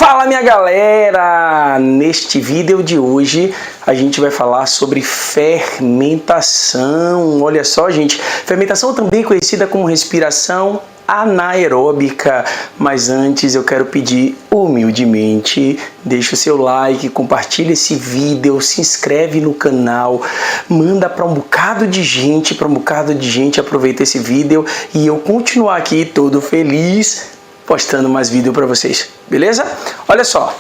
Fala, minha galera! Neste vídeo de hoje a gente vai falar sobre fermentação. Olha só, gente, fermentação também conhecida como respiração anaeróbica. Mas antes eu quero pedir humildemente, deixa o seu like, compartilha esse vídeo, se inscreve no canal, manda para um bocado de gente, aproveita esse vídeo e eu continuar aqui todo feliz postando mais vídeo para vocês, beleza? Olha só,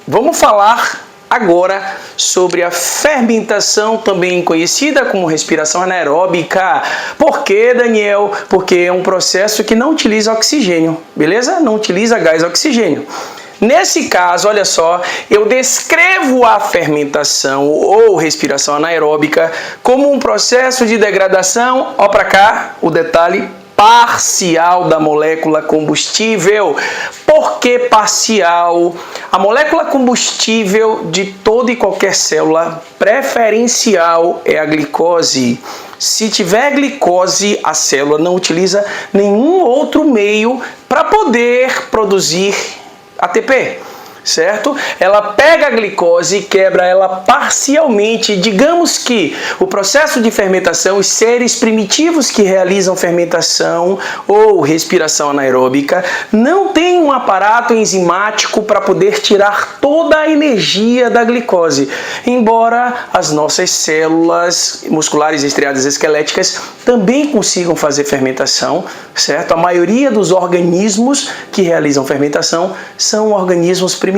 vamos falar agora sobre a fermentação, também conhecida como respiração anaeróbica. Por quê, Daniel? Porque é um processo que não utiliza oxigênio, beleza? Não utiliza gás oxigênio. Nesse caso, olha só, eu descrevo a fermentação ou respiração anaeróbica como um processo de degradação, ó para cá, o detalhe, parcial da molécula combustível. Por que parcial? A molécula combustível de toda e qualquer célula preferencial é a glicose. Se tiver glicose, a célula não utiliza nenhum outro meio para poder produzir ATP. Certo? Ela pega a glicose e quebra ela parcialmente. Digamos que o processo de fermentação, os seres primitivos que realizam fermentação ou respiração anaeróbica não têm um aparato enzimático para poder tirar toda a energia da glicose, embora as nossas células musculares, estriadas, esqueléticas também consigam fazer fermentação, certo? A maioria dos organismos que realizam fermentação são organismos primitivos,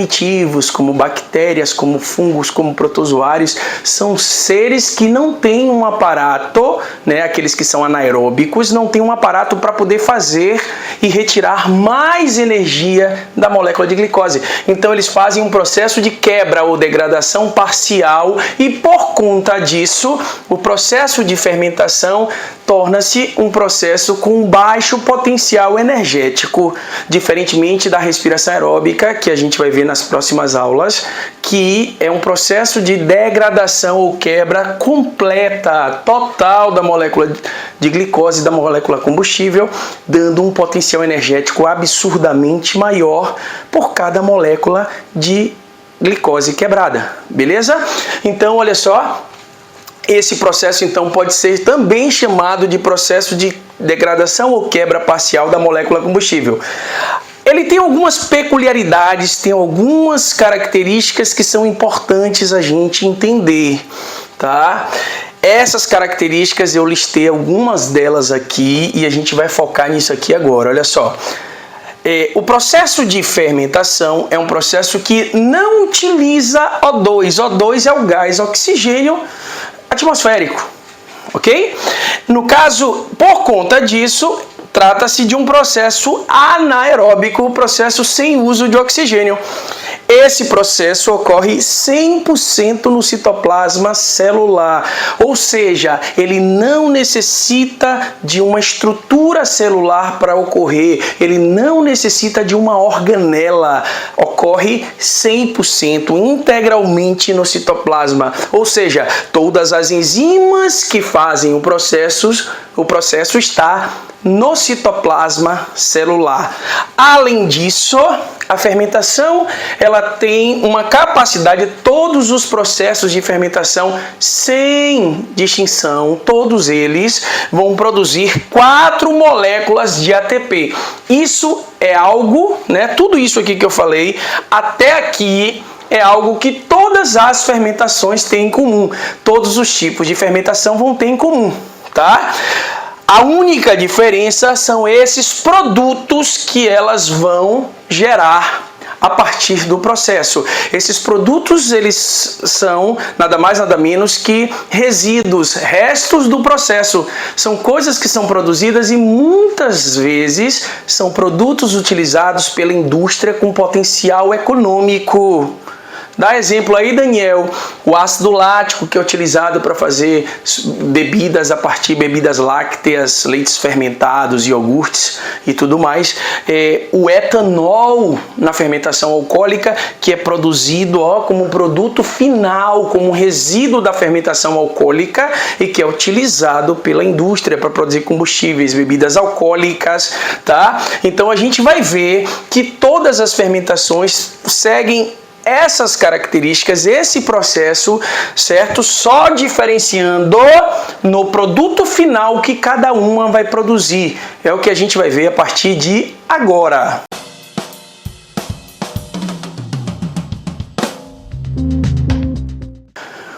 como bactérias, como fungos, como protozoários. São seres que não têm um aparato, né? Aqueles que são anaeróbicos não têm um aparato para poder fazer e retirar mais energia da molécula de glicose. Então eles fazem um processo de quebra ou degradação parcial e por conta disso o processo de fermentação torna-se um processo com baixo potencial energético, diferentemente da respiração aeróbica, que a gente vai ver nas próximas aulas, que é um processo de degradação ou quebra completa, total da molécula de glicose, da molécula combustível, dando um potencial energético absurdamente maior por cada molécula de glicose quebrada, beleza? Então, olha só, esse processo, então, pode ser também chamado de processo de degradação ou quebra parcial da molécula combustível. Ele tem algumas peculiaridades, tem algumas características que são importantes a gente entender, tá? Essas características eu listei algumas delas aqui e a gente vai focar nisso aqui agora, olha só. O processo de fermentação é um processo que não utiliza O2. O2 é o gás oxigênio atmosférico, ok? No caso, por conta disso, trata-se de um processo anaeróbico, processo sem uso de oxigênio. Esse processo ocorre 100% no citoplasma celular, ou seja, ele não necessita de uma estrutura celular para ocorrer, ele não necessita de uma organela, ocorre 100% integralmente no citoplasma, ou seja, todas as enzimas que fazem o processo está no citoplasma celular. Além disso, a fermentação ela tem uma capacidade, todos os processos de fermentação, sem distinção, todos eles vão produzir 4 moléculas de ATP. Isso é algo, né? Tudo isso aqui que eu falei, até aqui, é algo que todas as fermentações têm em comum. Todos os tipos de fermentação vão ter em comum, tá? A única diferença são esses produtos que elas vão gerar a partir do processo. Esses produtos, eles são nada mais nada menos que resíduos, restos do processo. São coisas que são produzidas e muitas vezes são produtos utilizados pela indústria com potencial econômico. Dá exemplo aí, Daniel, o ácido lático que é utilizado para fazer bebidas a partir de bebidas lácteas, leites fermentados, iogurtes e tudo mais. O etanol na fermentação alcoólica, que é produzido como produto final, como resíduo da fermentação alcoólica e que é utilizado pela indústria para produzir combustíveis, bebidas alcoólicas, tá? Então a gente vai ver que todas as fermentações seguem essas características, esse processo, certo? Só diferenciando no produto final que cada uma vai produzir. É o que a gente vai ver a partir de agora.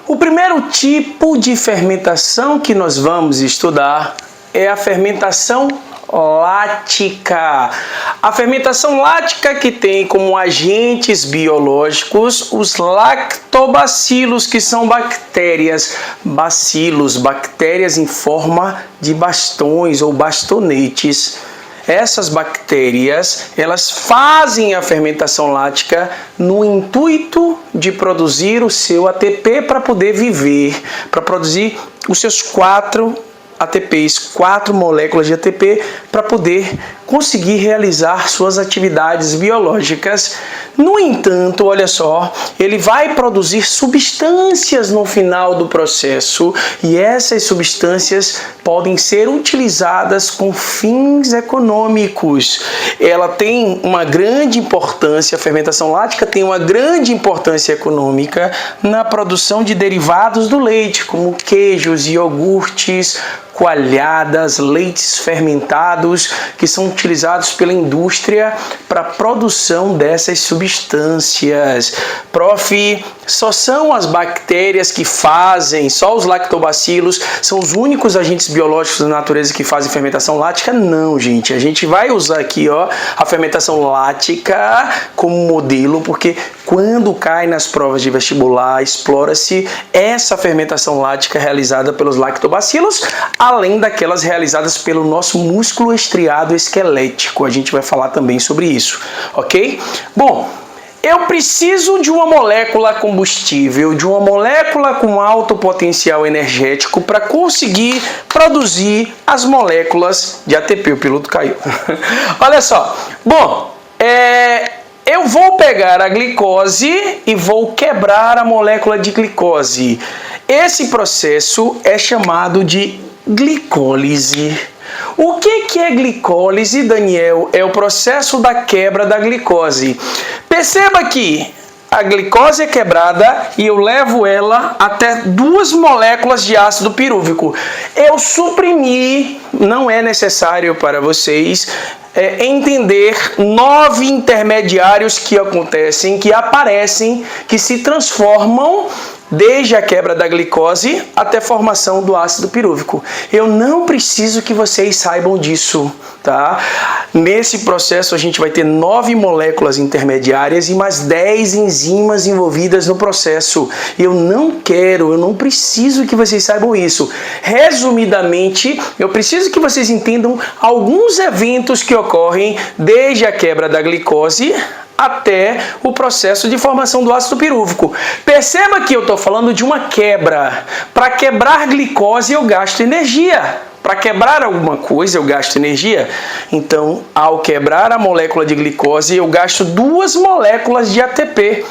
O primeiro tipo de fermentação que nós vamos estudar é a fermentação lática. A fermentação lática que tem como agentes biológicos os lactobacilos, que são bactérias, bactérias em forma de bastões ou bastonetes. Essas bactérias, elas fazem a fermentação lática no intuito de produzir o seu ATP para poder viver, para produzir os seus 4 ATPs, 4 moléculas de ATP, para poder conseguir realizar suas atividades biológicas. No entanto, olha só, ele vai produzir substâncias no final do processo e essas substâncias podem ser utilizadas com fins econômicos. Ela tem uma grande importância, a fermentação lática tem uma grande importância econômica na produção de derivados do leite, como queijos, iogurtes, coalhadas, leites fermentados, que são utilizados pela indústria para a produção dessas substâncias. Prof, só são as bactérias que fazem, só os lactobacilos são os únicos agentes biológicos da natureza que fazem fermentação lática? Não, gente. A gente vai usar aqui a fermentação lática como modelo, porque quando cai nas provas de vestibular, explora-se essa fermentação lática realizada pelos lactobacilos, além daquelas realizadas pelo nosso músculo estriado esquelético. A gente vai falar também sobre isso, ok? Bom, eu preciso de uma molécula combustível, de uma molécula com alto potencial energético para conseguir produzir as moléculas de ATP. O piloto caiu. Olha só. Bom, eu vou pegar a glicose e vou quebrar a molécula de glicose. Esse processo é chamado de glicólise. O que é glicólise, Daniel? É o processo da quebra da glicose. Perceba que a glicose é quebrada e eu levo ela até 2 moléculas de ácido pirúvico. Eu suprimi, não é necessário para vocês entender 9 intermediários que acontecem, que aparecem, que se transformam desde a quebra da glicose até a formação do ácido pirúvico. Eu não preciso que vocês saibam disso, tá? Nesse processo a gente vai ter 9 moléculas intermediárias e mais 10 enzimas envolvidas no processo. Eu não preciso que vocês saibam isso. Resumidamente, eu preciso que vocês entendam alguns eventos que ocorrem desde a quebra da glicose até o processo de formação do ácido pirúvico. Perceba que eu estou falando de uma quebra. Para quebrar glicose eu gasto energia. Para quebrar alguma coisa eu gasto energia. Então, ao quebrar a molécula de glicose, eu gasto 2 moléculas de ATP.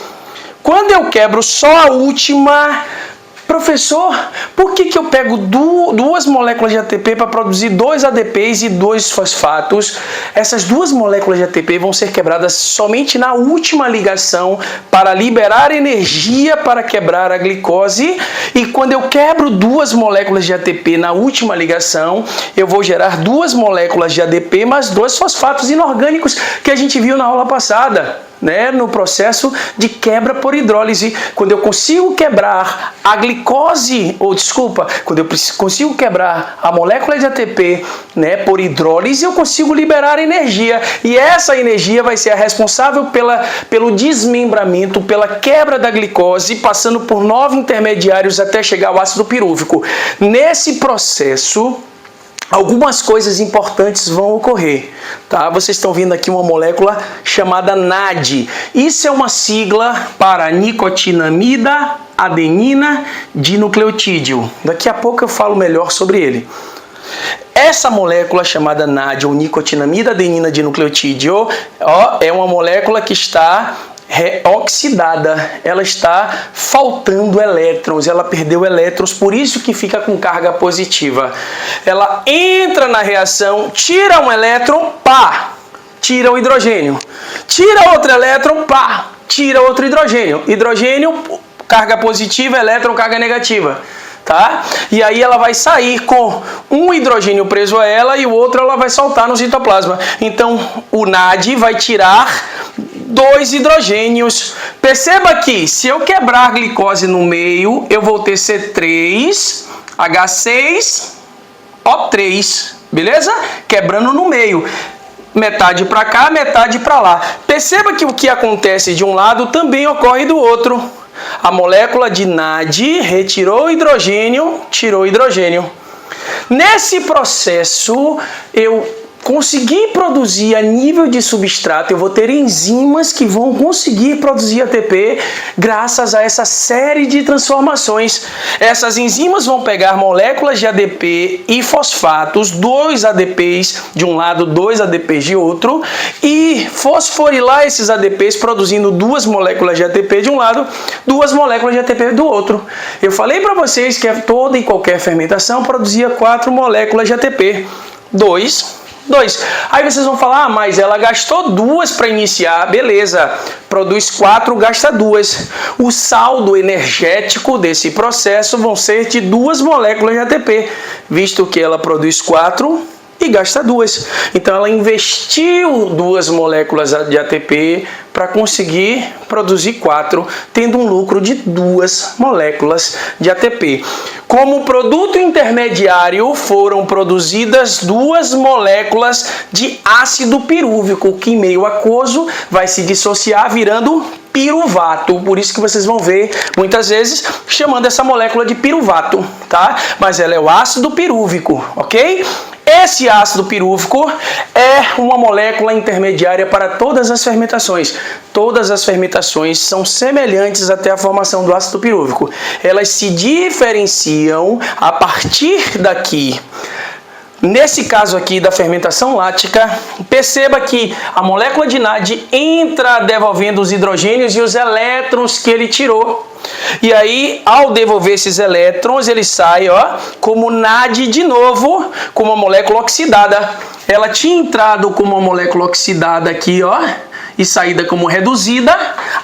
Quando eu quebro só a última, professor, por que eu pego 2 moléculas de ATP para produzir 2 ADPs e 2 fosfatos? Essas 2 moléculas de ATP vão ser quebradas somente na última ligação para liberar energia para quebrar a glicose. E quando eu quebro 2 moléculas de ATP na última ligação, eu vou gerar 2 moléculas de ADP mais 2 fosfatos inorgânicos que a gente viu na aula passada. No processo de quebra por hidrólise. Quando eu consigo quebrar a glicose, quando eu consigo quebrar a molécula de ATP, por hidrólise, eu consigo liberar energia. E essa energia vai ser a responsável pelo desmembramento, pela quebra da glicose, passando por 9 intermediários até chegar ao ácido pirúvico. Nesse processo, algumas coisas importantes vão ocorrer, tá? Vocês estão vendo aqui uma molécula chamada NAD. Isso é uma sigla para nicotinamida adenina dinucleotídeo. Daqui a pouco eu falo melhor sobre ele. Essa molécula chamada NAD, ou nicotinamida adenina dinucleotídeo, é uma molécula que está oxidada, ela está faltando elétrons, ela perdeu elétrons, por isso que fica com carga positiva. Ela entra na reação, tira um elétron, pá, tira o hidrogênio. Tira outro elétron, pá, tira outro hidrogênio. Hidrogênio, carga positiva, elétron, carga negativa. Tá? E aí ela vai sair com um hidrogênio preso a ela e o outro ela vai soltar no citoplasma. Então o NAD vai tirar 2 hidrogênios. Perceba que se eu quebrar a glicose no meio, eu vou ter C3H6O3, beleza? Quebrando no meio. Metade para cá, metade para lá. Perceba que o que acontece de um lado também ocorre do outro. A molécula de NAD retirou hidrogênio, tirou hidrogênio. Nesse processo, eu consegui produzir a nível de substrato, eu vou ter enzimas que vão conseguir produzir ATP graças a essa série de transformações. Essas enzimas vão pegar moléculas de ADP e fosfatos, 2 ADPs de um lado, 2 ADPs de outro, e fosforilar esses ADPs produzindo 2 moléculas de ATP de um lado, 2 moléculas de ATP do outro. Eu falei para vocês que toda e qualquer fermentação produzia 4 moléculas de ATP. 2. Aí vocês vão falar, mas ela gastou 2 para iniciar, beleza, produz 4, gasta 2. O saldo energético desse processo vão ser de 2 moléculas de ATP, visto que ela produz 4 e gasta 2. Então ela investiu 2 moléculas de ATP para conseguir produzir 4, tendo um lucro de 2 moléculas de ATP. Como produto intermediário, foram produzidas 2 moléculas de ácido pirúvico, que em meio aquoso vai se dissociar virando piruvato. Por isso que vocês vão ver, muitas vezes, chamando essa molécula de piruvato, tá? Mas ela é o ácido pirúvico, ok? Esse ácido pirúvico é uma molécula intermediária para todas as fermentações. Todas as fermentações são semelhantes até a formação do ácido pirúvico. Elas se diferenciam a partir daqui. Nesse caso aqui da fermentação lática, perceba que a molécula de NAD entra devolvendo os hidrogênios e os elétrons que ele tirou. E aí, ao devolver esses elétrons, ele sai como NAD de novo, com uma molécula oxidada. Ela tinha entrado com uma molécula oxidada aqui, e saída como reduzida.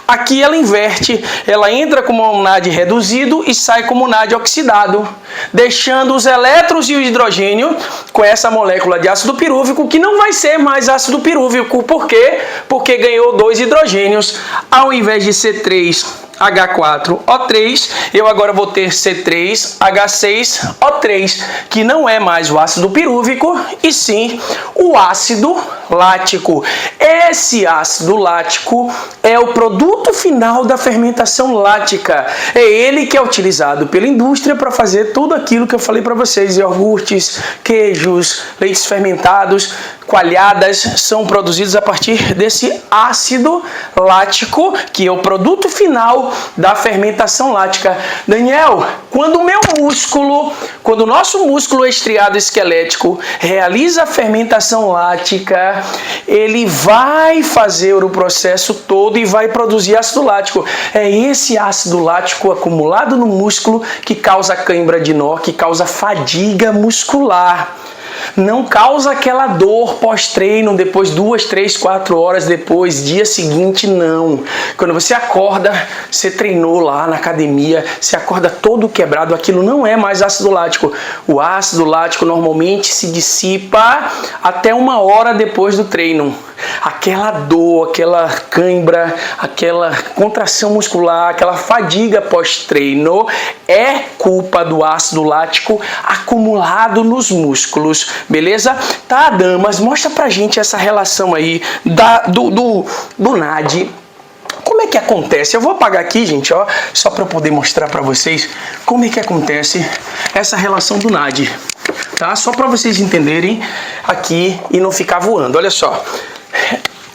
Aqui ela inverte, ela entra como um NAD reduzido e sai como NAD oxidado, deixando os elétrons e o hidrogênio com essa molécula de ácido pirúvico, que não vai ser mais ácido pirúvico. Por quê? Porque ganhou 2 hidrogênios. Ao invés de C3H4O3, eu agora vou ter C3H6O3, que não é mais o ácido pirúvico, e sim o ácido lático. Esse ácido lático é o produto final da fermentação lática. É ele que é utilizado pela indústria para fazer tudo aquilo que eu falei para vocês: iogurtes, queijos, leites fermentados, coalhadas, são produzidos a partir desse ácido lático, que é o produto final da fermentação lática. Daniel, quando o nosso músculo estriado esquelético realiza a fermentação lática, ele vai fazer o processo todo e vai produzir ácido lático. É esse ácido lático acumulado no músculo que causa cãibra de nó, que causa fadiga muscular. Não causa aquela dor pós-treino, depois 2, 3, 4 horas depois, dia seguinte, não. Quando você acorda, você treinou lá na academia, você acorda todo quebrado, aquilo não é mais ácido lático. O ácido lático normalmente se dissipa até 1 hora depois do treino. Aquela dor, aquela cãibra, aquela contração muscular, aquela fadiga pós-treino é culpa do ácido lático acumulado nos músculos, beleza? Tá, damas, mostra pra gente essa relação aí do NAD. Como é que acontece? Eu vou apagar aqui, gente, só para eu poder mostrar para vocês como é que acontece essa relação do NAD. tá? Só para vocês entenderem aqui e não ficar voando. Olha só,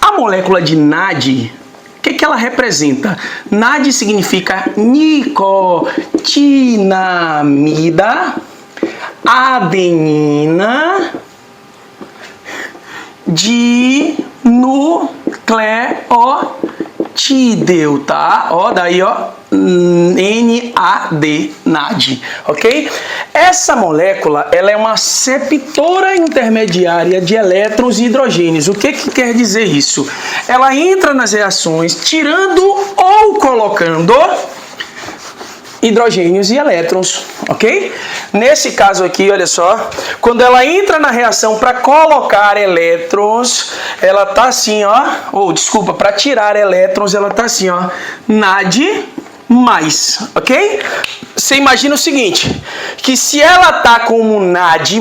a molécula de NAD, o que ela representa? NAD significa nicotinamida, adenina, dinucleotídeo, tá? Ó, daí, ó, NAD, NAD, ok? Essa molécula, ela é uma receptora intermediária de elétrons e hidrogênios. O que quer dizer isso? Ela entra nas reações tirando ou colocando hidrogênios e elétrons, ok? Nesse caso aqui, olha só, quando ela entra na reação para colocar elétrons, ela tá assim, ó, ou desculpa, para tirar elétrons, ela tá assim, ó, NAD+, ok? Você imagina o seguinte, que se ela tá como NAD+,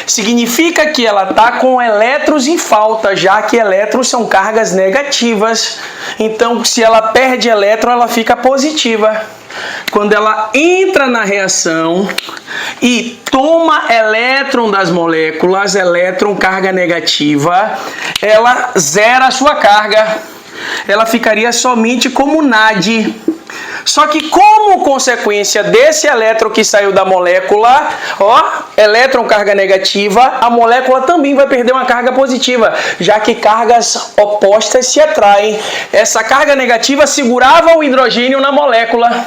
significa que ela está com elétrons em falta, já que elétrons são cargas negativas. Então, se ela perde elétron, ela fica positiva. Quando ela entra na reação e toma elétron das moléculas, elétron carga negativa, ela zera a sua carga. Ela ficaria somente como NAD. Só que como consequência desse elétron que saiu da molécula, ó, elétron carga negativa, a molécula também vai perder uma carga positiva, já que cargas opostas se atraem. Essa carga negativa segurava o hidrogênio na molécula.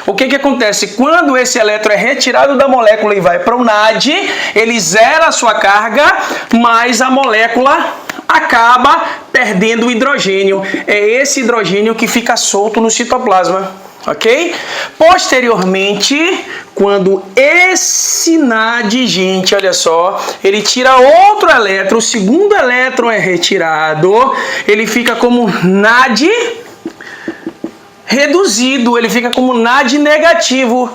O que acontece? Quando esse elétron é retirado da molécula e vai para o NAD, ele zera a sua carga, mas a molécula acaba perdendo o hidrogênio. É esse hidrogênio que fica solto no citoplasma. Ok? Posteriormente, quando esse NAD, gente, olha só, ele tira outro elétron, o segundo elétron é retirado, ele fica como NAD reduzido, ele fica como NAD negativo.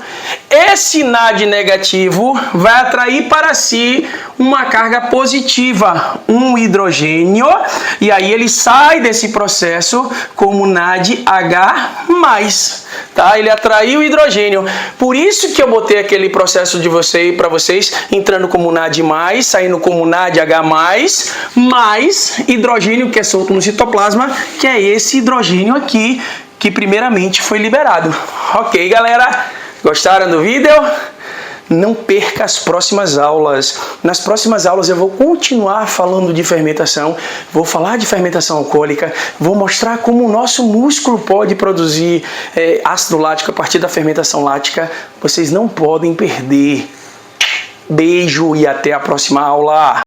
Esse NAD negativo vai atrair para si uma carga positiva, um hidrogênio, e aí ele sai desse processo como NADH+, tá? Ele atraiu o hidrogênio. Por isso que eu botei aquele processo de para vocês entrando como NAD+, saindo como NADH+, mais hidrogênio que é solto no citoplasma, que é esse hidrogênio aqui, que primeiramente foi liberado. Ok, galera? Gostaram do vídeo? Não perca as próximas aulas. Nas próximas aulas eu vou continuar falando de fermentação, vou falar de fermentação alcoólica, vou mostrar como o nosso músculo pode produzir ácido lático a partir da fermentação lática. Vocês não podem perder. Beijo e até a próxima aula.